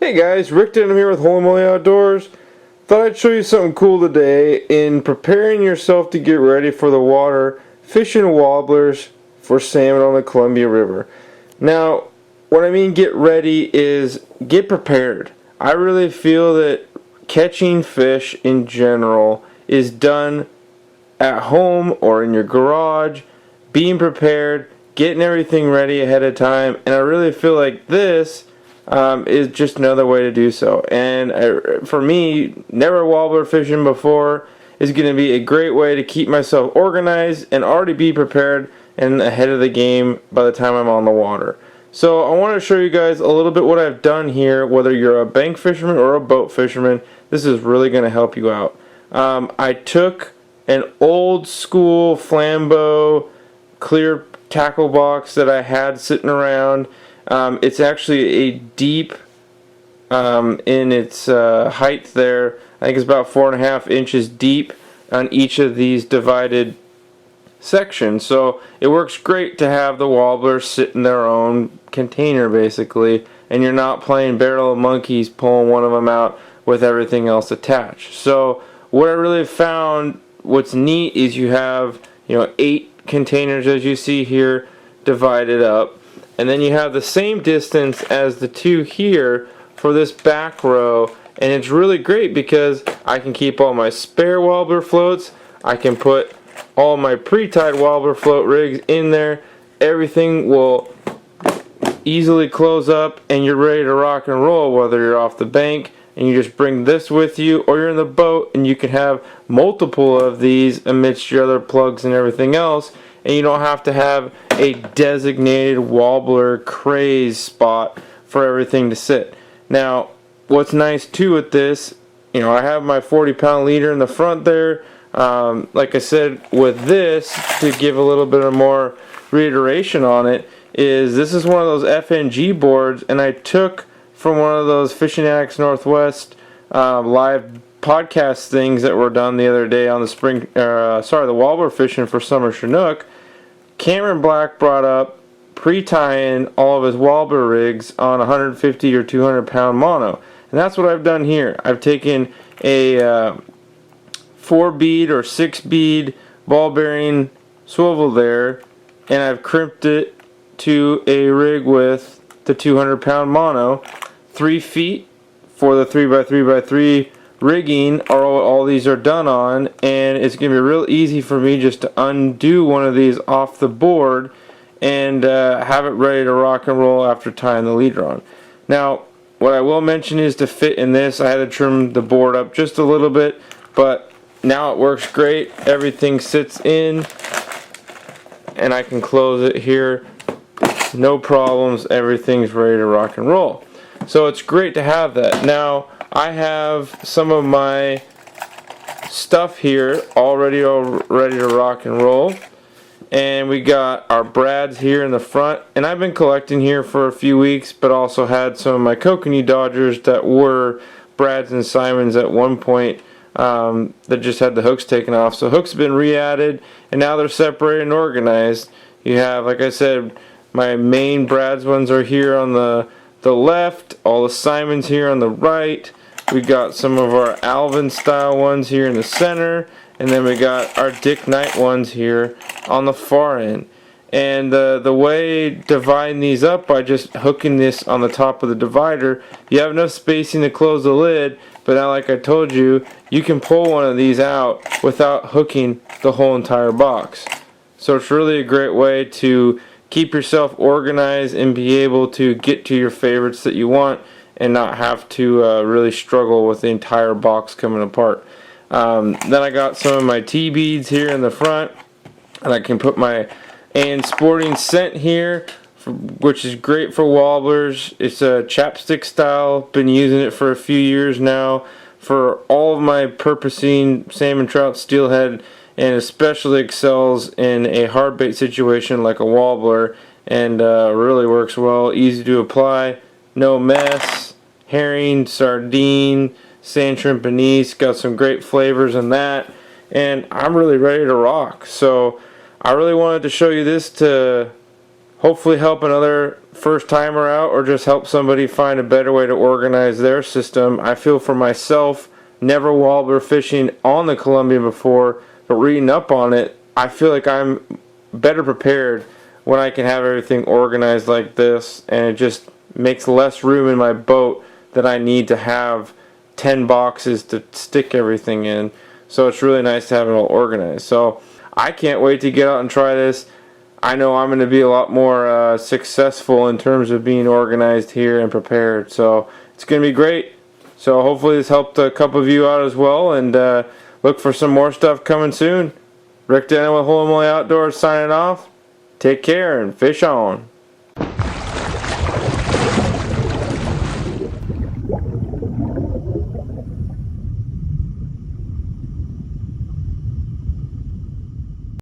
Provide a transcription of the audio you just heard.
Hey guys, Rick Denham here with Holy Moly Outdoors. Thought I'd show you something cool today in preparing yourself to get ready for the water, fishing wobblers for salmon on the Columbia River. Now, what I mean get ready is get prepared. I really feel that catching fish in general is done at home or in your garage, being prepared, getting everything ready ahead of time, and I really feel like this is just another way to do so. And for me, never wobbler fishing before is going to be a great way to keep myself organized and already be prepared and ahead of the game by the time I'm on the water. So I want to show you guys a little bit what I've done here. Whether you're a bank fisherman or a boat fisherman, this is really going to help you out. I took an old school Flambeau clear tackle box that I had sitting around. It's actually a deep in its height there. I think it's about 4.5 inches deep on each of these divided sections. So it works great to have the wobblers sit in their own container basically, and you're not playing barrel of monkeys pulling one of them out with everything else attached. So what I really found, what's neat is you have 8 containers as you see here divided up. And then you have the same distance as the 2 here for this back row. And it's really great because I can keep all my spare wobbler floats. I can put all my pre-tied wobbler float rigs in there. Everything will easily close up and you're ready to rock and roll, whether you're off the bank and you just bring this with you, or you're in the boat and you can have multiple of these amidst your other plugs and everything else. And you don't have to have a designated wobbler craze spot for everything to sit. Now, what's nice too with this, I have my 40-pound leader in the front there. Like I said, with this, to give a little bit of more reiteration on it, this is one of those FNG boards, and I took from one of those Fishing Addicts Northwest live podcast things that were done the other day on the wobbler fishing for summer Chinook. Cameron Black brought up pre-tying all of his wobbler rigs on 150 or 200 pound mono, and that's what I've done here. I've taken a 4-bead or 6-bead ball bearing swivel there, and I've crimped it to a rig with the 200 pound mono. 3 feet for the 3x3x3 rigging are what all these are done on, and it's going to be real easy for me just to undo one of these off the board and have it ready to rock and roll after tying the leader on. Now, what I will mention is to fit in this, I had to trim the board up just a little bit, but now it works great. Everything sits in, and I can close it here. No problems. Everything's ready to rock and roll. So it's great to have that. Now, I have some of my stuff here already ready to rock and roll, and we got our brads here in the front, and I've been collecting here for a few weeks, but also had some of my kokanee dodgers that were brads and Salmons at one point that just had the hooks taken off. So hooks have been re-added, and now they're separated and organized. You have, like I said, my main brads ones are here on the left, all the Salmons here on the right. We got some of our Alvin style ones here in the center, and then we got our Dick Knight ones here on the far end. And the way dividing these up by just hooking this on the top of the divider, you have enough spacing to close the lid, but now, like I told you, you can pull one of these out without hooking the whole entire box. So it's really a great way to keep yourself organized and be able to get to your favorites that you want and not have to really struggle with the entire box coming apart. Then I got some of my T-beads here in the front, and I can put my And Sporting scent here, which is great for wobblers. It's a chapstick style. Been using it for a few years now for all of my purposing salmon, trout, steelhead, and especially excels in a hard bait situation like a wobbler, and really works well. Easy to apply, no mess. Herring, sardine, sand shrimp, anise, got some great flavors in that, and I'm really ready to rock. So I really wanted to show you this to hopefully help another first timer out, or just help somebody find a better way to organize their system. I feel for myself, never wobbler fishing on the Columbia before, but reading up on it, I feel like I'm better prepared when I can have everything organized like this, and it just makes less room in my boat that I need to have 10 boxes to stick everything in. So it's really nice to have it all organized. So I can't wait to get out and try this. I know I'm going to be a lot more successful in terms of being organized here and prepared. So it's going to be great. So hopefully this helped a couple of you out as well. And look for some more stuff coming soon. Rick Denton with Holy Moly Outdoors signing off. Take care and fish on.